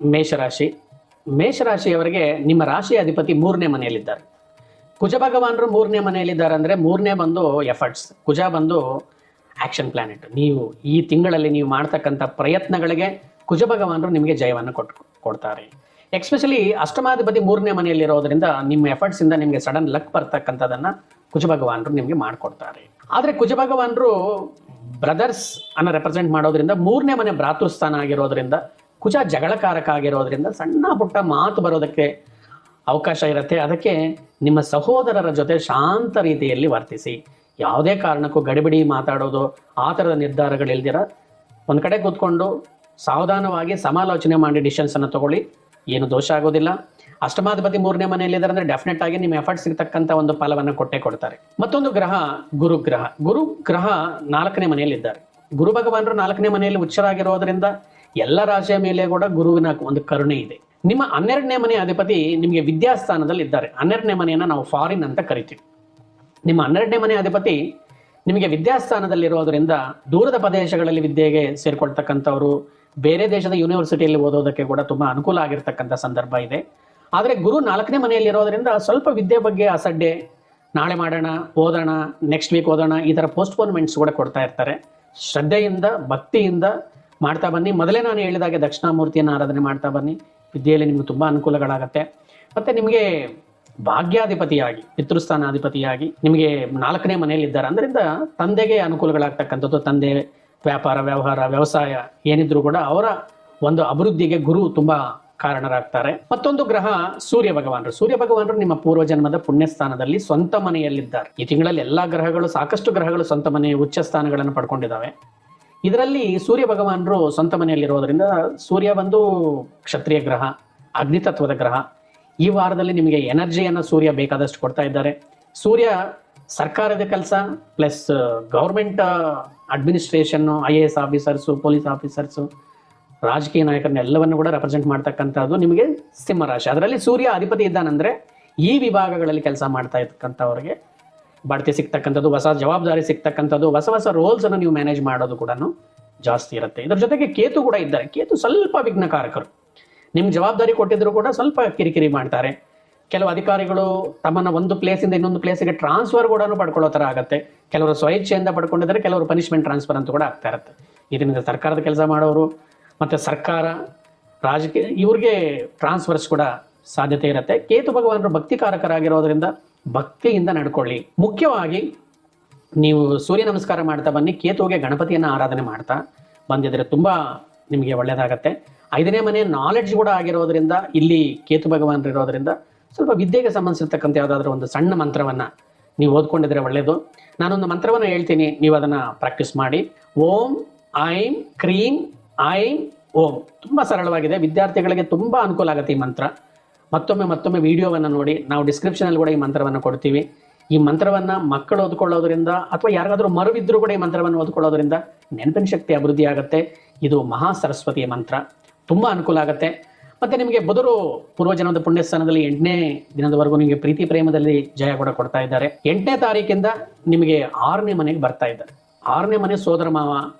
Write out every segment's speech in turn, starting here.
ಮೇಷರಾಶಿ. ಮೇಷರಾಶಿಯವರಿಗೆ ನಿಮ್ಮ ರಾಶಿಯ ಅಧಿಪತಿ 3ನೇ ಮನೆಯಲ್ಲಿದ್ದಾರೆ. ಕುಜ ಭಗವಾನರು 3ನೇ ಮನೆಯಲ್ಲಿದ್ದಾರೆ ಅಂದರೆ 3ನೇ ಬಂದು ಎಫರ್ಟ್ಸ್, ಕುಜ ಬಂದು ಆಕ್ಷನ್ ಪ್ಲಾನೆಟ್. ನೀವು ಈ ತಿಂಗಳಲ್ಲಿ ನೀವು ಮಾಡ್ತಕ್ಕಂಥ ಪ್ರಯತ್ನಗಳಿಗೆ ಕುಜ ಭಗವಾನರು ನಿಮಗೆ ಜಯವನ್ನು ಕೊಡ್ತಾರೆ. ಎಕ್ಸ್ಪೆಷಲಿ ಅಷ್ಟಮಾಧಿಪತಿ 3ನೇ ಮನೆಯಲ್ಲಿರೋದ್ರಿಂದ ನಿಮ್ಮ ಎಫರ್ಟ್ಸ್ ಇಂದ ನಿಮಗೆ ಸಡನ್ ಲಕ್ ಬರ್ತಕ್ಕಂಥದನ್ನ ಕುಜ ಭಗವಾನರು ನಿಮಗೆ ಮಾಡಿಕೊಡ್ತಾರೆ. ಆದರೆ ಕುಜ ಭಗವಾನರು ಬ್ರದರ್ಸ್ ಅನ್ನ ರೆಪ್ರೆಸೆಂಟ್ ಮಾಡೋದ್ರಿಂದ 3ನೇ ಮನೆ ಭ್ರಾತೃಸ್ಥಾನ ಆಗಿರೋದ್ರಿಂದ, ಕುಜ ಜಗಳಕಾರಕ ಆಗಿರೋದ್ರಿಂದ ಸಣ್ಣ ಪುಟ್ಟ ಮಾತು ಬರೋದಕ್ಕೆ ಅವಕಾಶ ಇರುತ್ತೆ. ಅದಕ್ಕೆ ನಿಮ್ಮ ಸಹೋದರರ ಜೊತೆ ಶಾಂತ ರೀತಿಯಲ್ಲಿ ವರ್ತಿಸಿ. ಯಾವುದೇ ಕಾರಣಕ್ಕೂ ಗಡಿಬಿಡಿ ಮಾತಾಡೋದು, ಆ ಥರದ ನಿರ್ಧಾರಗಳಿಲ್ದಿರ ಒಂದು ಕಡೆ ಕೂತ್ಕೊಂಡು ಸಾವಧಾನವಾಗಿ ಸಮಾಲೋಚನೆ ಮಾಡಿ ಡಿಸಿಷನ್ಸ್ ಅನ್ನು ತಗೊಳ್ಳಿ. ಏನು ದೋಷ ಆಗೋದಿಲ್ಲ. ಅಷ್ಟಮಾಧಿಪತಿ 3ನೇ ಮನೆಯಲ್ಲಿದ್ದಾರೆ ಅಂದರೆ ಡೆಫಿನೆಟ್ ಆಗಿ ನಿಮ್ಮ ಎಫರ್ಟ್ಸ್ ಸಿಗ್ತಕ್ಕಂಥ ಒಂದು ಫಲವನ್ನು ಕೊಟ್ಟೇ ಕೊಡ್ತಾರೆ. ಮತ್ತೊಂದು ಗ್ರಹ ಗುರುಗ್ರಹ. ಗುರುಗ್ರಹ 4ನೇ ಮನೆಯಲ್ಲಿದ್ದಾರೆ. ಗುರು ಭಗವಾನರು 4ನೇ ಮನೆಯಲ್ಲಿ ಉಚ್ಚರಾಗಿರೋದ್ರಿಂದ ಎಲ್ಲ ರಾಶಿಯ ಮೇಲೆ ಕೂಡ ಗುರುವಿನ ಒಂದು ಕರುಣೆ ಇದೆ. ನಿಮ್ಮ 12ನೇ ಮನೆ ಅಧಿಪತಿ ನಿಮಗೆ ವಿದ್ಯಾಸ್ಥಾನದಲ್ಲಿ ಇದ್ದಾರೆ. 12ನೇ ಮನೆಯನ್ನು ನಾವು ಫಾರಿನ್ ಅಂತ ಕರಿತೀವಿ. ನಿಮ್ಮ 12ನೇ ಮನೆ ಅಧಿಪತಿ ನಿಮಗೆ ವಿದ್ಯಾಸ್ಥಾನದಲ್ಲಿರೋದ್ರಿಂದ ದೂರದ ಪ್ರದೇಶಗಳಲ್ಲಿ ವಿದ್ಯೆಗೆ ಸೇರ್ಕೊಳ್ತಕ್ಕಂಥವ್ರು, ಬೇರೆ ದೇಶದ ಯೂನಿವರ್ಸಿಟಿಯಲ್ಲಿ ಓದೋದಕ್ಕೆ ಕೂಡ ತುಂಬಾ ಅನುಕೂಲ ಆಗಿರ್ತಕ್ಕಂಥ ಸಂದರ್ಭ ಇದೆ. ಆದರೆ ಗುರು 4ನೇ ಮನೆಯಲ್ಲಿರೋದ್ರಿಂದ ಸ್ವಲ್ಪ ವಿದ್ಯೆ ಬಗ್ಗೆ ಅಸಡ್ಡೆ, ನಾಳೆ ಮಾಡೋಣ, ಓದೋಣ, ನೆಕ್ಸ್ಟ್ ವೀಕ್ ಓದೋಣ, ಈ ಥರ ಪೋಸ್ಟ್ಪೋನ್ಮೆಂಟ್ಸ್ ಕೂಡ ಕೊಡ್ತಾ ಇರ್ತಾರೆ. ಶ್ರದ್ಧೆಯಿಂದ ಭಕ್ತಿಯಿಂದ ಮಾಡ್ತಾ ಬನ್ನಿ. ಮೊದಲೇ ನಾನು ಹೇಳಿದಾಗೆ ದಕ್ಷಿಣಾಮೂರ್ತಿಯನ್ನು ಆರಾಧನೆ ಮಾಡ್ತಾ ಬನ್ನಿ. ವಿದ್ಯೆಯಲ್ಲಿ ನಿಮ್ಗೆ ತುಂಬ ಅನುಕೂಲಗಳಾಗತ್ತೆ. ಮತ್ತು ನಿಮಗೆ ಭಾಗ್ಯಾಧಿಪತಿಯಾಗಿ, ಪಿತೃಸ್ಥಾನಾಧಿಪತಿಯಾಗಿ ನಿಮಗೆ 4ನೇ ಮನೆಯಲ್ಲಿ ಇದ್ದಾರೆ. ಅದರಿಂದ ತಂದೆಗೆ ಅನುಕೂಲಗಳಾಗ್ತಕ್ಕಂಥದ್ದು. ತಂದೆ ವ್ಯಾಪಾರ, ವ್ಯವಹಾರ, ವ್ಯವಸಾಯ ಏನಿದ್ರು ಕೂಡ ಅವರ ಒಂದು ಅಭಿವೃದ್ಧಿಗೆ ಗುರು ತುಂಬಾ ಕಾರಣರಾಗ್ತಾರೆ. ಮತ್ತೊಂದು ಗ್ರಹ ಸೂರ್ಯ ಭಗವಾನರು. ಸೂರ್ಯ ಭಗವಾನರು ನಿಮ್ಮ ಪೂರ್ವಜನ್ಮದ ಪುಣ್ಯ ಸ್ಥಾನದಲ್ಲಿ ಸ್ವಂತ ಮನೆಯಲ್ಲಿದ್ದಾರೆ. ಈ ತಿಂಗಳಲ್ಲಿ ಎಲ್ಲಾ ಗ್ರಹಗಳು, ಸಾಕಷ್ಟು ಗ್ರಹಗಳು ಸ್ವಂತ ಮನೆ ಉಚ್ಚ ಸ್ಥಾನಗಳನ್ನು ಪಡ್ಕೊಂಡಿದ್ದಾವೆ. ಇದರಲ್ಲಿ ಸೂರ್ಯ ಭಗವಾನರು ಸ್ವಂತ ಮನೆಯಲ್ಲಿರೋದ್ರಿಂದ, ಸೂರ್ಯ ಬಂದು ಕ್ಷತ್ರಿಯ ಗ್ರಹ, ಅಗ್ನಿತತ್ವದ ಗ್ರಹ. ಈ ವಾರದಲ್ಲಿ ನಿಮಗೆ ಎನರ್ಜಿಯನ್ನು ಸೂರ್ಯ ಬೇಕಾದಷ್ಟು ಕೊಡ್ತಾ ಇದ್ದಾರೆ. ಸೂರ್ಯ ಸರ್ಕಾರದ ಕೆಲಸ ಪ್ಲಸ್ ಗೌರ್ಮೆಂಟ್ ಅಡ್ಮಿನಿಸ್ಟ್ರೇಷನ್ನು, IAS ಆಫೀಸರ್ಸು, ಪೊಲೀಸ್ ಆಫೀಸರ್ಸು, ರಾಜಕೀಯ ನಾಯಕರನ್ನೆಲ್ಲವನ್ನು ಕೂಡ ರೆಪ್ರೆಸೆಂಟ್ ಮಾಡ್ತಕ್ಕಂಥದ್ದು ನಿಮಗೆ ಸಿಂಹರಾಶಿ. ಅದರಲ್ಲಿ ಸೂರ್ಯ ಅಧಿಪತಿ ಇದ್ದಾನಂದ್ರೆ ಈ ವಿಭಾಗಗಳಲ್ಲಿ ಕೆಲಸ ಮಾಡ್ತಾ ಇರ್ತಕ್ಕಂಥವ್ರಿಗೆ ಬಡ್ತಿ ಸಿಗ್ತಕ್ಕಂಥದ್ದು, ಹೊಸ ಜವಾಬ್ದಾರಿ ಸಿಗ್ತಕ್ಕಂಥದ್ದು, ಹೊಸ ಹೊಸ ರೋಲ್ಸ್ ಅನ್ನು ನೀವು ಮ್ಯಾನೇಜ್ ಮಾಡೋದು ಕೂಡ ಜಾಸ್ತಿ ಇರುತ್ತೆ. ಇದರ ಜೊತೆಗೆ ಕೇತು ಕೂಡ ಇದ್ದಾರೆ. ಕೇತು ಸ್ವಲ್ಪ ವಿಘ್ನಕಾರಕರು. ನಿಮ್ಗೆ ಜವಾಬ್ದಾರಿ ಕೊಟ್ಟಿದ್ರು ಕೂಡ ಸ್ವಲ್ಪ ಕಿರಿಕಿರಿ ಮಾಡ್ತಾರೆ. ಕೆಲವು ಅಧಿಕಾರಿಗಳು ತಮ್ಮನ್ನ ಒಂದು ಪ್ಲೇಸಿಂದ ಇನ್ನೊಂದು ಪ್ಲೇಸಿಗೆ ಟ್ರಾನ್ಸ್ಫರ್ ಕೂಡ ಪಡ್ಕೊಳ್ಳೋ ಥರ ಆಗುತ್ತೆ. ಕೆಲವರು ಸ್ವಇಚ್ಛೆಯಿಂದ ಪಡ್ಕೊಂಡಿದ್ದಾರೆ, ಕೆಲವರು ಪನಿಷ್ಮೆಂಟ್ ಟ್ರಾನ್ಸ್ಫರ್ ಅಂತ ಕೂಡ ಆಗ್ತಾ ಇರುತ್ತೆ. ಇದರಿಂದ ಸರ್ಕಾರದ ಕೆಲಸ ಮಾಡೋರು ಮತ್ತು ಸರ್ಕಾರ, ರಾಜಕೀಯ ಇವ್ರಿಗೆ ಟ್ರಾನ್ಸ್ಫರ್ಸ್ ಕೂಡ ಸಾಧ್ಯತೆ ಇರುತ್ತೆ. ಕೇತು ಭಗವಾನರು ಭಕ್ತಿಕಾರಕರಾಗಿರೋದ್ರಿಂದ ಭಕ್ತಿಯಿಂದ ನಡ್ಕೊಳ್ಳಿ. ಮುಖ್ಯವಾಗಿ ನೀವು ಸೂರ್ಯ ನಮಸ್ಕಾರ ಮಾಡ್ತಾ ಬನ್ನಿ. ಕೇತುವಿಗೆ ಗಣಪತಿಯನ್ನು ಆರಾಧನೆ ಮಾಡ್ತಾ ಬಂದಿದ್ರೆ ತುಂಬ ನಿಮಗೆ ಒಳ್ಳೆಯದಾಗತ್ತೆ. 5ನೇ ಮನೆ ನಾಲೆಡ್ಜ್ ಕೂಡ ಆಗಿರೋದ್ರಿಂದ, ಇಲ್ಲಿ ಕೇತು ಭಗವಾನರು ಇರೋದ್ರಿಂದ ಸ್ವಲ್ಪ ವಿದ್ಯೆಗೆ ಸಂಬಂಧಿಸಿರ್ತಕ್ಕಂಥ ಯಾವುದಾದ್ರೂ ಒಂದು ಸಣ್ಣ ಮಂತ್ರವನ್ನು ನೀವು ಓದ್ಕೊಂಡಿದ್ರೆ ಒಳ್ಳೆಯದು. ನಾನೊಂದು ಮಂತ್ರವನ್ನು ಹೇಳ್ತೀನಿ, ನೀವು ಅದನ್ನು ಪ್ರಾಕ್ಟೀಸ್ ಮಾಡಿ. ಓಂ ಐಂ ಕ್ರೀಂ ಐಂ ಓಂ. ತುಂಬ ಸರಳವಾಗಿದೆ, ವಿದ್ಯಾರ್ಥಿಗಳಿಗೆ ತುಂಬ ಅನುಕೂಲ ಆಗುತ್ತೆ ಈ ಮಂತ್ರ. ಮತ್ತೊಮ್ಮೆ ವಿಡಿಯೋವನ್ನು ನೋಡಿ. ನಾವು ಡಿಸ್ಕ್ರಿಪ್ಷನಲ್ಲಿ ಕೂಡ ಈ ಮಂತ್ರವನ್ನು ಕೊಡ್ತೀವಿ. ಈ ಮಂತ್ರವನ್ನು ಮಕ್ಕಳು ಓದ್ಕೊಳ್ಳೋದ್ರಿಂದ ಅಥವಾ ಯಾರಿಗಾದ್ರೂ ಮರುವಿದ್ರೂ ಕೂಡ ಈ ಮಂತ್ರವನ್ನು ಓದ್ಕೊಳ್ಳೋದ್ರಿಂದ ನೆನಪಿನ ಶಕ್ತಿ ಅಭಿವೃದ್ಧಿ ಆಗುತ್ತೆ. ಇದು ಮಹಾ ಸರಸ್ವತಿಯ ಮಂತ್ರ, ತುಂಬ ಅನುಕೂಲ ಆಗುತ್ತೆ. ಮತ್ತು ನಿಮಗೆ ಬುಧರು ಪೂರ್ವಜನ್ಮದ ಪುಣ್ಯಸ್ಥಾನದಲ್ಲಿ 8ನೇ ದಿನದವರೆಗೂ ನಿಮಗೆ ಪ್ರೀತಿ ಪ್ರೇಮದಲ್ಲಿ ಜಯ ಕೂಡ ಕೊಡ್ತಾ ಇದ್ದಾರೆ. 8ನೇ ತಾರೀಕಿಂದ ನಿಮಗೆ 6ನೇ ಮನೆಗೆ ಬರ್ತಾ ಇದ್ದಾರೆ. 6ನೇ ಮನೆ ಸೋದರ ಮಾವ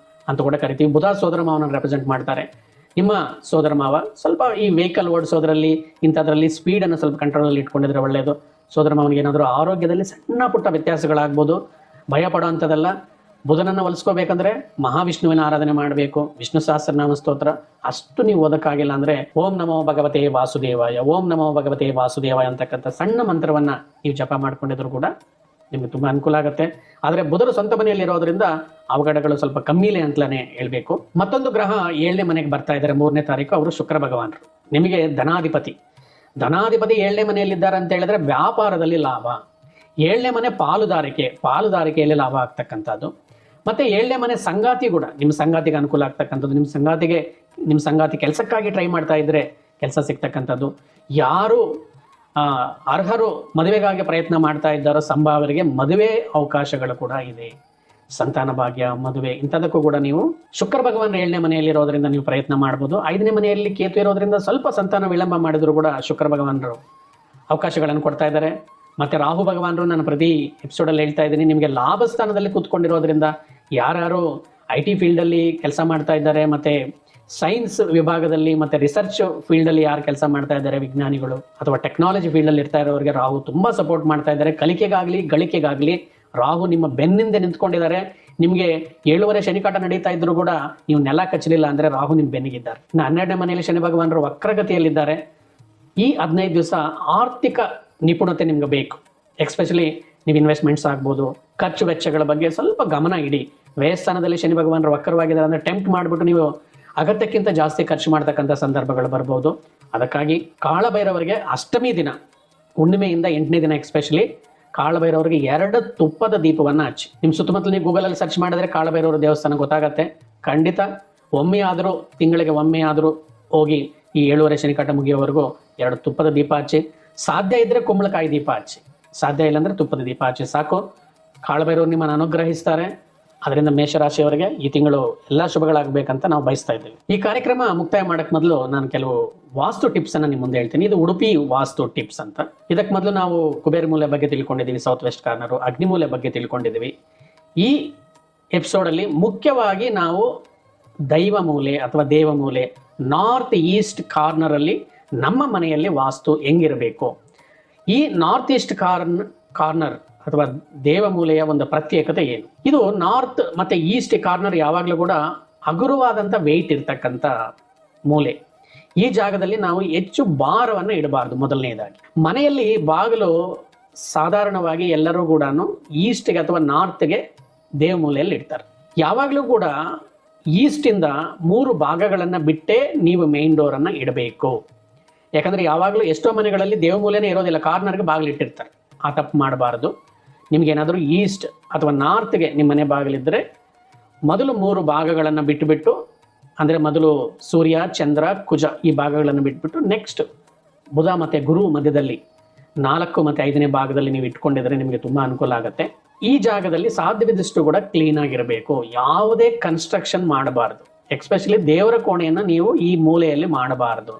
ಅಂತ ಕೂಡ ಕರಿತೀವಿ. ಬುಧ ಸೋದರ ಮಾವನನ್ನು ರೆಪ್ರೆಸೆಂಟ್ ಮಾಡ್ತಾರೆ. ನಿಮ್ಮ ಸೋದರ ಮಾವ ಸ್ವಲ್ಪ ಈ ವೆಹಿಕಲ್ ಓಡಿಸೋದ್ರಲ್ಲಿ, ಇಂಥದ್ರಲ್ಲಿ ಸ್ಪೀಡನ್ನು ಸ್ವಲ್ಪ ಕಂಟ್ರೋಲಲ್ಲಿ ಇಟ್ಕೊಂಡಿದ್ರೆ ಒಳ್ಳೆಯದು. ಸೋದರ ಮಾವನಿಗೆ ಏನಾದರೂ ಆರೋಗ್ಯದಲ್ಲಿ ಸಣ್ಣ ಪುಟ್ಟ ವ್ಯತ್ಯಾಸಗಳಾಗ್ಬೋದು. ಭಯ ಪಡೋ ಅಂಥದ್ದಲ್ಲ. ಬುಧನನ್ನು ಒಲಿಸ್ಕೋಬೇಕಂದ್ರೆ ಮಹಾವಿಷ್ಣುವಿನ ಆರಾಧನೆ ಮಾಡಬೇಕು. ವಿಷ್ಣು ಸಹಸ್ರನಾಮ ಸ್ತೋತ್ರ ಅಷ್ಟು ನೀವು ಓದಕ್ಕಾಗಿಲ್ಲ ಅಂದ್ರೆ ಓಂ ನಮೋ ಭಗವತೆ ವಾಸುದೇವಾಯ, ಓಂ ನಮೋ ಭಗವತೆ ವಾಸುದೇವಾಯ ಅಂತಕ್ಕಂಥ ಸಣ್ಣ ಮಂತ್ರವನ್ನ ನೀವು ಜಪ ಮಾಡ್ಕೊಂಡಿದ್ರು ಕೂಡ ನಿಮ್ಗೆ ತುಂಬಾ ಅನುಕೂಲ ಆಗುತ್ತೆ. ಆದರೆ ಬುಧರು ಸ್ವಂತ ಮನೆಯಲ್ಲಿ ಇರೋದ್ರಿಂದ ಅವಘಡಗಳು ಸ್ವಲ್ಪ ಕಮ್ಮಿಲೆ ಅಂತಲೇ ಹೇಳ್ಬೇಕು. ಮತ್ತೊಂದು ಗ್ರಹ 7ನೇ ಮನೆಗೆ ಬರ್ತಾ ಇದ್ದಾರೆ 3ನೇ ತಾರೀಕು. ಅವರು ಶುಕ್ರ ಭಗವಾನರು. ನಿಮಗೆ ಧನಾಧಿಪತಿ 7ನೇ ಮನೆಯಲ್ಲಿದ್ದಾರೆ ಅಂತ ಹೇಳಿದ್ರೆ ವ್ಯಾಪಾರದಲ್ಲಿ ಲಾಭ. 7ನೇ ಮನೆ ಪಾಲುದಾರಿಕೆಯಲ್ಲಿ ಲಾಭ ಆಗ್ತಕ್ಕಂಥದ್ದು. ಮತ್ತೆ 7ನೇ ಮನೆ ಸಂಗಾತಿ ಕೂಡ ನಿಮ್ಮ ಸಂಗಾತಿಗೆ ಅನುಕೂಲ ಆಗ್ತಕ್ಕಂಥದ್ದು. ನಿಮ್ಮ ಸಂಗಾತಿ ಕೆಲಸಕ್ಕಾಗಿ ಟ್ರೈ ಮಾಡ್ತಾ ಇದ್ರೆ ಕೆಲಸ ಸಿಗ್ತಕ್ಕಂಥದ್ದು. ಯಾರು ಅರ್ಹರು ಮದುವೆಗಾಗಿ ಪ್ರಯತ್ನ ಮಾಡ್ತಾ ಇದ್ದಾರೋ ಸಂಭಾವರಿಗೆ ಮದುವೆ ಅವಕಾಶಗಳು ಕೂಡ ಇದೆ. ಸಂತಾನ ಭಾಗ್ಯ, ಮದುವೆ ಇಂಥದಕ್ಕೂ ಕೂಡ ನೀವು ಶುಕ್ರ ಭಗವಾನ್ 7ನೇ ಮನೆಯಲ್ಲಿ ಇರೋದ್ರಿಂದ ನೀವು ಪ್ರಯತ್ನ ಮಾಡ್ಬೋದು. 5ನೇ ಮನೆಯಲ್ಲಿ ಕೇತು ಇರೋದ್ರಿಂದ ಸ್ವಲ್ಪ ಸಂತಾನ ವಿಳಂಬ ಮಾಡಿದ್ರು ಕೂಡ ಶುಕ್ರ ಭಗವಾನರು ಅವಕಾಶಗಳನ್ನು ಕೊಡ್ತಾ ಇದ್ದಾರೆ. ಮತ್ತೆ ರಾಹು ಭಗವಾನರು ನಾನು ಪ್ರತಿ ಎಪಿಸೋಡಲ್ಲಿ ಹೇಳ್ತಾ ಇದ್ದೀನಿ, ನಿಮಗೆ ಲಾಭ ಸ್ಥಾನದಲ್ಲಿ ಕೂತ್ಕೊಂಡಿರೋದ್ರಿಂದ ಯಾರ್ಯಾರು IT ಫೀಲ್ಡಲ್ಲಿ ಕೆಲಸ ಮಾಡ್ತಾ ಇದ್ದಾರೆ, ಮತ್ತೆ ಸೈನ್ಸ್ ವಿಭಾಗದಲ್ಲಿ ಮತ್ತೆ ರಿಸರ್ಚ್ ಫೀಲ್ಡ್ ಅಲ್ಲಿ ಯಾರು ಕೆಲಸ ಮಾಡ್ತಾ ಇದ್ದಾರೆ ವಿಜ್ಞಾನಿಗಳು ಅಥವಾ ಟೆಕ್ನಾಲಜಿ ಫೀಲ್ಡ್ ಅಲ್ಲಿ ಇರ್ತಾ ಇರೋರಿಗೆ ರಾಹು ತುಂಬಾ ಸಪೋರ್ಟ್ ಮಾಡ್ತಾ ಇದ್ದಾರೆ. ಕಲಿಕೆಗಾಗ್ಲಿ ಗಳಿಕೆಗಾಗ್ಲಿ ರಾಹು ನಿಮ್ಮ ಬೆನ್ನಿಂದ ನಿಂತ್ಕೊಂಡಿದ್ದಾರೆ. ನಿಮಗೆ 7 ಶನಿಕಾಟ ನಡೀತಾ ಇದ್ರು ಕೂಡ ನೀವು ನೆಲ ಕಚ್ಚಲಿಲ್ಲ ಅಂದ್ರೆ ರಾಹು ನಿಮ್ ಬೆನ್ನಿಗಿದ್ದಾರೆ. 12ನೇ ಮನೆಯಲ್ಲಿ ಶನಿ ಭಗವಾನರು ವಕ್ರಗತಿಯಲ್ಲಿದ್ದಾರೆ. ಈ 15 ದಿವಸ ಆರ್ಥಿಕ ನಿಪುಣತೆ ನಿಮ್ಗೆ ಬೇಕು. ಎಕ್ಸ್ಪೆಷಲಿ ನೀವು ಇನ್ವೆಸ್ಟ್ಮೆಂಟ್ಸ್ ಆಗ್ಬೋದು, ಖರ್ಚು ವೆಚ್ಚಗಳ ಬಗ್ಗೆ ಸ್ವಲ್ಪ ಗಮನ ಇಡಿ. ವ್ಯಯಸ್ಥಾನದಲ್ಲಿ ಶನಿ ಭಗವಾನರು ವಕ್ರವಾಗಿದ್ದಾರೆ ಅಂದ್ರೆ ಟೆಂಪ್ಟ್ ಮಾಡಿಬಿಟ್ಟು ನೀವು ಅಗತ್ಯಕ್ಕಿಂತ ಜಾಸ್ತಿ ಖರ್ಚು ಮಾಡ್ತಕ್ಕಂಥ ಸಂದರ್ಭಗಳು ಬರ್ಬೋದು. ಅದಕ್ಕಾಗಿ ಕಾಳಭೈರವರಿಗೆ ಅಷ್ಟಮಿ ದಿನ, ಹುಣ್ಣಿಮೆಯಿಂದ 8ನೇ ದಿನ ಎಕ್ಸ್ಪೆಷಲಿ ಕಾಳಭೈರವರಿಗೆ 2 ತುಪ್ಪದ ದೀಪವನ್ನ ಹಚ್ಚಿ. ನಿಮ್ಮ ಸುತ್ತಮುತ್ತಲು ನೀವು ಗೂಗಲಲ್ಲಿ ಸರ್ಚ್ ಮಾಡಿದ್ರೆ ಕಾಳಭೈರವರ ದೇವಸ್ಥಾನ ಗೊತ್ತಾಗತ್ತೆ. ಖಂಡಿತ ಒಮ್ಮೆ ಆದರೂ, ತಿಂಗಳಿಗೆ ಒಮ್ಮೆ ಆದರೂ ಹೋಗಿ ಈ 7 ಶನಿಕಾಟ ಮುಗಿಯೋವರೆಗೂ 2 ತುಪ್ಪದ ದೀಪ ಹಚ್ಚಿ. ಸಾಧ್ಯ ಇದ್ರೆ ಕುಂಬಳಕಾಯಿ ದೀಪ ಹಚ್ಚಿ, ಸಾಧ್ಯ ಇಲ್ಲಾಂದ್ರೆ ತುಪ್ಪದ ದೀಪ ಹಚ್ಚಿ ಸಾಕು. ಕಾಳಭೈರವರು ನಿಮ್ಮನ್ನು ಅನುಗ್ರಹಿಸ್ತಾರೆ. ಅದರಿಂದ ಮೇಷರಾಶಿಯವರಿಗೆ ಈ ತಿಂಗಳು ಎಲ್ಲ ಶುಭಗಳಾಗಬೇಕಂತ ನಾವು ಬಯಸ್ತಾ ಇದ್ದೀವಿ. ಈ ಕಾರ್ಯಕ್ರಮ ಮುಕ್ತಾಯ ಮಾಡಕ್ ಮೊದಲು ನಾನು ಕೆಲವು ವಾಸ್ತು ಟಿಪ್ಸ್ ಅನ್ನ ನಿಮ್ಮ ಮುಂದೆ ಹೇಳ್ತೀನಿ. ಇದು ಉಡುಪಿ ವಾಸ್ತು ಟಿಪ್ಸ್ ಅಂತ. ಇದಕ್ಕೆ ಮೊದಲು ನಾವು ಕುಬೇರ ಮೂಲೆ ಬಗ್ಗೆ ತಿಳ್ಕೊಂಡಿದ್ದೀವಿ, ಸೌತ್ ವೆಸ್ಟ್ ಕಾರ್ನರ್, ಅಗ್ನಿಮೂಲೆ ಬಗ್ಗೆ ತಿಳ್ಕೊಂಡಿದ್ದೀವಿ. ಈ ಎಪಿಸೋಡ್ ಅಲ್ಲಿ ಮುಖ್ಯವಾಗಿ ನಾವು ದೈವ ಮೂಲೆ ಅಥವಾ ದೇವ ಮೂಲೆ, ನಾರ್ತ್ ಈಸ್ಟ್ ಕಾರ್ನರ್ ಅಲ್ಲಿ ನಮ್ಮ ಮನೆಯಲ್ಲಿ ವಾಸ್ತು ಹೆಂಗಿರಬೇಕು, ಈ ನಾರ್ತ್ ಈಸ್ಟ್ ಕಾರ್ನರ್ ಅಥವಾ ದೇವಮೂಲೆಯ ಒಂದು ಪ್ರತ್ಯೇಕತೆ ಏನು. ಇದು ನಾರ್ತ್ ಮತ್ತೆ ಈಸ್ಟ್ ಕಾರ್ನರ್ ಯಾವಾಗಲೂ ಕೂಡ ಹಗುರವಾದಂಥ ವೆಯ್ಟ್ ಇರ್ತಕ್ಕಂಥ ಮೂಲೆ. ಈ ಜಾಗದಲ್ಲಿ ನಾವು ಹೆಚ್ಚು ಭಾರವನ್ನು ಇಡಬಾರ್ದು. ಮೊದಲನೇದಾಗಿ ಮನೆಯಲ್ಲಿ ಬಾಗಿಲು ಸಾಧಾರಣವಾಗಿ ಎಲ್ಲರೂ ಕೂಡ ಈಸ್ಟ್ಗೆ ಅಥವಾ ನಾರ್ತ್ಗೆ ದೇವಮೂಲೆಯಲ್ಲಿ ಇಡ್ತಾರೆ. ಯಾವಾಗಲೂ ಕೂಡ ಈಸ್ಟಿಂದ 3 ಭಾಗಗಳನ್ನು ಬಿಟ್ಟೇ ನೀವು ಮೇನ್ ಡೋರನ್ನು ಇಡಬೇಕು. ಯಾಕಂದ್ರೆ ಯಾವಾಗಲೂ ಎಷ್ಟೋ ಮನೆಗಳಲ್ಲಿ ದೇವಮೂಲೆನೇ ಇರೋದಿಲ್ಲ, ಕಾರ್ನರ್ಗೆ ಬಾಗಿಲು ಇಟ್ಟಿರ್ತಾರೆ. ಆ ತಪ್ಪು ಮಾಡಬಾರ್ದು. ನಿಮ್ಗೇನಾದರೂ ಈಸ್ಟ್ ಅಥವಾ ನಾರ್ತ್ಗೆ ನಿಮ್ಮ ಮನೆ ಬಾಗಿಲಿದ್ರೆ ಮೊದಲು 3 ಭಾಗಗಳನ್ನು ಬಿಟ್ಟುಬಿಟ್ಟು, ಅಂದರೆ ಮೊದಲು ಸೂರ್ಯ, ಚಂದ್ರ, ಕುಜ ಈ ಭಾಗಗಳನ್ನು ಬಿಟ್ಬಿಟ್ಟು ನೆಕ್ಸ್ಟ್ ಬುಧ ಮತ್ತು ಗುರು ಮಧ್ಯದಲ್ಲಿ 4 ಮತ್ತು 5ನೇ ಭಾಗದಲ್ಲಿ ನೀವು ಇಟ್ಕೊಂಡಿದ್ರೆ ನಿಮಗೆ ತುಂಬ ಅನುಕೂಲ ಆಗುತ್ತೆ. ಈ ಜಾಗದಲ್ಲಿ ಸಾಧ್ಯವಿದಷ್ಟು ಕೂಡ ಕ್ಲೀನ್ ಆಗಿರಬೇಕು. ಯಾವುದೇ ಕನ್ಸ್ಟ್ರಕ್ಷನ್ ಮಾಡಬಾರ್ದು. ಎಕ್ಸ್ಪೆಷಲಿ ದೇವರ ಕೋಣೆಯನ್ನು ನೀವು ಈ ಮೂಲೆಯಲ್ಲಿ ಮಾಡಬಾರ್ದು.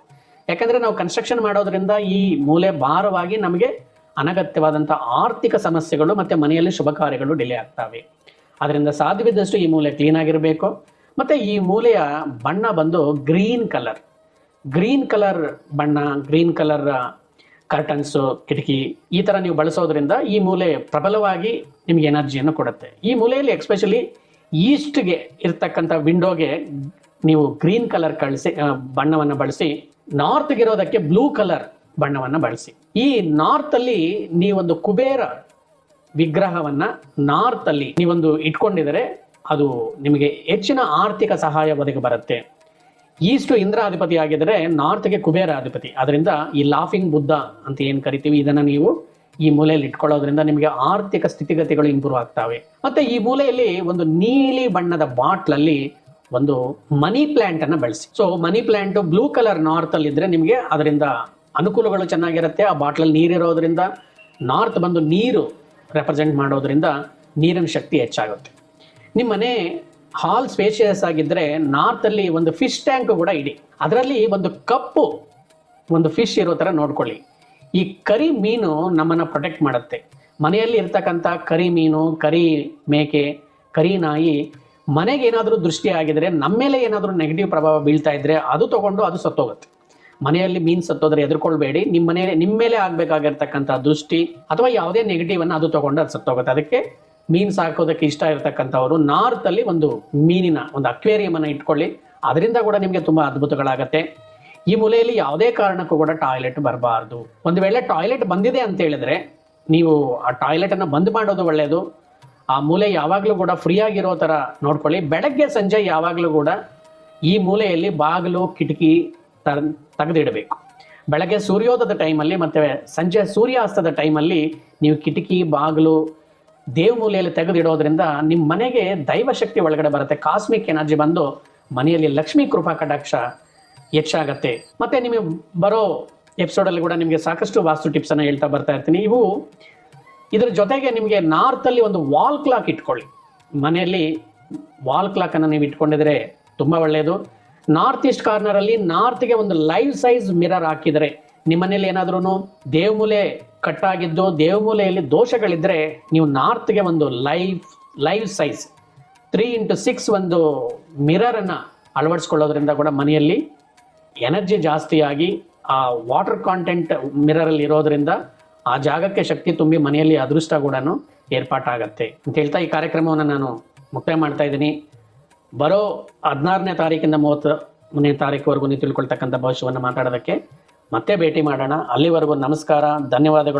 ಯಾಕಂದ್ರೆ ನಾವು ಕನ್ಸ್ಟ್ರಕ್ಷನ್ ಮಾಡೋದ್ರಿಂದ ಈ ಮೂಲೆ ಭಾರವಾಗಿ ನಮಗೆ ಅನಗತ್ಯವಾದಂಥ ಆರ್ಥಿಕ ಸಮಸ್ಯೆಗಳು ಮತ್ತು ಮನೆಯಲ್ಲಿ ಶುಭ ಕಾರ್ಯಗಳು ಡಿಲೇ ಆಗ್ತವೆ. ಅದರಿಂದ ಸಾಧ್ಯವಿದ್ದಷ್ಟು ಈ ಮೂಲೆ ಕ್ಲೀನ್ ಆಗಿರಬೇಕು. ಮತ್ತು ಈ ಮೂಲೆಯ ಬಣ್ಣ ಬಂದು ಗ್ರೀನ್ ಕಲರ್ ಬಣ್ಣ, ಗ್ರೀನ್ ಕಲರ್ ಕರ್ಟನ್ಸು, ಕಿಟಕಿ ಈ ಥರ ನೀವು ಬಳಸೋದ್ರಿಂದ ಈ ಮೂಲೆ ಪ್ರಬಲವಾಗಿ ನಿಮಗೆ ಎನರ್ಜಿಯನ್ನು ಕೊಡುತ್ತೆ. ಈ ಮೂಲೆಯಲ್ಲಿ ಎಕ್ಸ್ಪೆಷಲಿ ಈಸ್ಟ್ಗೆ ಇರ್ತಕ್ಕಂಥ ವಿಂಡೋಗೆ ನೀವು ಗ್ರೀನ್ ಕಲರ್ ಬಣ್ಣವನ್ನು ಬಳಸಿ, ನಾರ್ತ್ಗೆ ಇರೋದಕ್ಕೆ ಬ್ಲೂ ಕಲರ್ ಬಣ್ಣವನ್ನು ಬಳಸಿ. ಈ ನಾರ್ತ್ ಅಲ್ಲಿ ನೀವೊಂದು ಕುಬೇರ ವಿಗ್ರಹವನ್ನ ನಾರ್ತ್ ಅಲ್ಲಿ ನೀವೊಂದು ಇಟ್ಕೊಂಡಿದರೆ ಅದು ನಿಮಗೆ ಹೆಚ್ಚಿನ ಆರ್ಥಿಕ ಸಹಾಯ ಒದಗಿ ಬರುತ್ತೆ. ಈಸ್ಟ್ ಇಂದ್ರಾಧಿಪತಿ ಆಗಿದ್ರೆ ನಾರ್ತ್ಗೆ ಕುಬೇರ ಅಧಿಪತಿ. ಅದರಿಂದ ಈ ಲಾಫಿಂಗ್ ಬುದ್ಧ ಅಂತ ಏನ್ ಕರಿತೀವಿ, ಇದನ್ನ ನೀವು ಈ ಮೂಲೆಯಲ್ಲಿ ಇಟ್ಕೊಳ್ಳೋದ್ರಿಂದ ನಿಮಗೆ ಆರ್ಥಿಕ ಸ್ಥಿತಿಗತಿಗಳು ಇಂಪ್ರೂವ್ ಆಗ್ತವೆ. ಮತ್ತೆ ಈ ಮೂಲೆಯಲ್ಲಿ ಒಂದು ನೀಲಿ ಬಣ್ಣದ ಬಾಟ್ಲಲ್ಲಿ ಒಂದು ಮನಿ ಪ್ಲಾಂಟ್ ಅನ್ನ ಬೆಳೆಸಿ. So money plant blue colour north ಅಲ್ಲಿ ಇದ್ರೆ ನಿಮಗೆ ಅದರಿಂದ ಅನುಕೂಲಗಳು ಚೆನ್ನಾಗಿರುತ್ತೆ. ಆ ಬಾಟ್ಲಲ್ಲಿ ನೀರಿರೋದ್ರಿಂದ, ನಾರ್ತ್ ಬಂದು ನೀರು ರೆಪ್ರೆಸೆಂಟ್ ಮಾಡೋದ್ರಿಂದ ನೀರಿನ ಶಕ್ತಿ ಹೆಚ್ಚಾಗುತ್ತೆ. ನಿಮ್ಮ ಮನೆ ಹಾಲ್ ಸ್ಪೇಷಿಯಸ್ ಆಗಿದ್ದರೆ ನಾರ್ತಲ್ಲಿ ಒಂದು ಫಿಶ್ ಟ್ಯಾಂಕ್ ಕೂಡ ಇಡಿ. ಅದರಲ್ಲಿ ಒಂದು ಫಿಶ್ ಇರೋ ಥರ ನೋಡ್ಕೊಳ್ಳಿ. ಈ ಕರಿ ಮೀನು ನಮ್ಮನ್ನು ಪ್ರೊಟೆಕ್ಟ್ ಮಾಡುತ್ತೆ. ಮನೆಯಲ್ಲಿ ಇರ್ತಕ್ಕಂಥ ಕರಿ ಮೀನು, ಕರಿ ಮೇಕೆ, ಕರಿ ನಾಯಿ ಮನೆಗೆ ಏನಾದರೂ ದೃಷ್ಟಿ ಆಗಿದ್ರೆ, ನಮ್ಮ ಮೇಲೆ ಏನಾದರೂ ನೆಗೆಟಿವ್ ಪ್ರಭಾವ ಬೀಳ್ತಾ ಇದ್ರೆ ಅದು ತಗೊಂಡು ಅದು ಸತ್ತೋಗುತ್ತೆ. ಮನೆಯಲ್ಲಿ ಮೀನು ಸತ್ತೋದ್ರೆ ಎದುರ್ಕೊಳ್ಬೇಡಿ. ನಿಮ್ಮ ಮೇಲೆ ಆಗ್ಬೇಕಾಗಿರ್ತಕ್ಕಂಥ ದೃಷ್ಟಿ ಅಥವಾ ಯಾವುದೇ ನೆಗೆಟಿವ್ ಅನ್ನು ಅದು ತಗೊಂಡು ಅದು ಸತ್ತೋಗುತ್ತೆ. ಅದಕ್ಕೆ ಮೀನು ಸಾಕೋದಕ್ಕೆ ಇಷ್ಟ ಇರತಕ್ಕಂಥವ್ರು ನಾರ್ತ್ ಅಲ್ಲಿ ಒಂದು ಮೀನಿನ ಒಂದು ಅಕ್ವೇರಿಯಂ ಅನ್ನು ಇಟ್ಕೊಳ್ಳಿ. ಅದರಿಂದ ಕೂಡ ನಿಮಗೆ ತುಂಬಾ ಅದ್ಭುತಗಳಾಗತ್ತೆ. ಈ ಮೂಲೆಯಲ್ಲಿ ಯಾವುದೇ ಕಾರಣಕ್ಕೂ ಕೂಡ ಟಾಯ್ಲೆಟ್ ಬರಬಾರ್ದು. ಒಂದು ವೇಳೆ ಟಾಯ್ಲೆಟ್ ಬಂದಿದೆ ಅಂತ ಹೇಳಿದ್ರೆ ನೀವು ಆ ಟಾಯ್ಲೆಟ್ ಅನ್ನು ಬಂದ್ ಮಾಡೋದು ಒಳ್ಳೆಯದು. ಆ ಮೂಲೆ ಯಾವಾಗಲೂ ಕೂಡ ಫ್ರೀ ಆಗಿರೋ ತರ ನೋಡ್ಕೊಳ್ಳಿ. ಬೆಳಗ್ಗೆ ಸಂಜೆ ಯಾವಾಗಲೂ ಕೂಡ ಈ ಮೂಲೆಯಲ್ಲಿ ಬಾಗಿಲು, ಕಿಟಕಿ ತೆಗೆದಿಡಬೇಕು. ಬೆಳಗ್ಗೆ ಸೂರ್ಯೋದಯದ ಟೈಮಲ್ಲಿ ಮತ್ತೆ ಸಂಜೆ ಸೂರ್ಯಾಸ್ತದ ಟೈಮಲ್ಲಿ ನೀವು ಕಿಟಕಿ, ಬಾಗಿಲು ದೇವ ಮೂಲೆಯಲ್ಲಿ ತೆಗೆದಿಡೋದ್ರಿಂದ ನಿಮ್ಮ ಮನೆಗೆ ದೈವಶಕ್ತಿ ಒಳಗಡೆ ಬರುತ್ತೆ. ಕಾಸ್ಮಿಕ್ ಎನರ್ಜಿ ಬಂದು ಮನೆಯಲ್ಲಿ ಲಕ್ಷ್ಮೀ ಕೃಪಾ ಕಟಾಕ್ಷ ಹೆಚ್ಚಾಗತ್ತೆ. ಮತ್ತೆ ನಿಮಗೆ ಬರೋ ಎಪಿಸೋಡಲ್ಲಿ ಕೂಡ ನಿಮಗೆ ಸಾಕಷ್ಟು ವಾಸ್ತು ಟಿಪ್ಸ್ ಅನ್ನು ಹೇಳ್ತಾ ಬರ್ತಾ ಇರ್ತೀನಿ. ಇದ್ರ ಜೊತೆಗೆ ನಿಮಗೆ ನಾರ್ತ್ ಅಲ್ಲಿ ಒಂದು ವಾಲ್ ಕ್ಲಾಕ್ ಇಟ್ಕೊಳ್ಳಿ. ಮನೆಯಲ್ಲಿ ವಾಲ್ ಕ್ಲಾಕ್ ಅನ್ನು ನೀವು ಇಟ್ಕೊಂಡಿದ್ರೆ ತುಂಬಾ ಒಳ್ಳೆಯದು. ನಾರ್ತ್ ಈಸ್ಟ್ ಕಾರ್ನರ್ ಅಲ್ಲಿ ನಾರ್ತ್ಗೆ ಒಂದು ಲೈವ್ ಸೈಜ್ ಮಿರರ್ ಹಾಕಿದರೆ, ನಿಮ್ಮ ಮನೇಲಿ ಏನಾದ್ರೂ ದೇವಮೂಲೆ ಕಟ್ಟಾಗಿದ್ದು ದೇವಮೂಲೆಯಲ್ಲಿ ದೋಷಗಳಿದ್ರೆ ನೀವು ನಾರ್ತ್ಗೆ ಒಂದು ಲೈವ್ ಸೈಜ್ 3x6 ಒಂದು ಮಿರರ್ ಅನ್ನ ಅಳವಡಿಸ್ಕೊಳ್ಳೋದ್ರಿಂದ ಕೂಡ ಮನೆಯಲ್ಲಿ ಎನರ್ಜಿ ಜಾಸ್ತಿಯಾಗಿ ಆ ವಾಟರ್ ಕಾಂಟೆಂಟ್ ಮಿರರಲ್ಲಿ ಇರೋದ್ರಿಂದ ಆ ಜಾಗಕ್ಕೆ ಶಕ್ತಿ ತುಂಬಿ ಮನೆಯಲ್ಲಿ ಅದೃಷ್ಟ ಕೂಡ ಏರ್ಪಾಟಾಗತ್ತೆ ಅಂತ ಹೇಳ್ತಾ ಈ ಕಾರ್ಯಕ್ರಮವನ್ನು ನಾನು ಮುಕ್ತಾಯ ಮಾಡ್ತಾ ಇದ್ದೀನಿ. ಬರೋ 16ನೇ ತಾರೀಕಿಂದ 30ನೇ ತಾರೀಕುವರೆಗೂ ನೀವು ತಿಳ್ಕೊಳ್ತಕ್ಕಂಥ ಭವಿಷ್ಯವನ್ನು ಮಾತಾಡೋದಕ್ಕೆ ಮತ್ತೆ ಭೇಟಿ ಮಾಡೋಣ. ಅಲ್ಲಿವರೆಗೂ ನಮಸ್ಕಾರ, ಧನ್ಯವಾದಗಳು.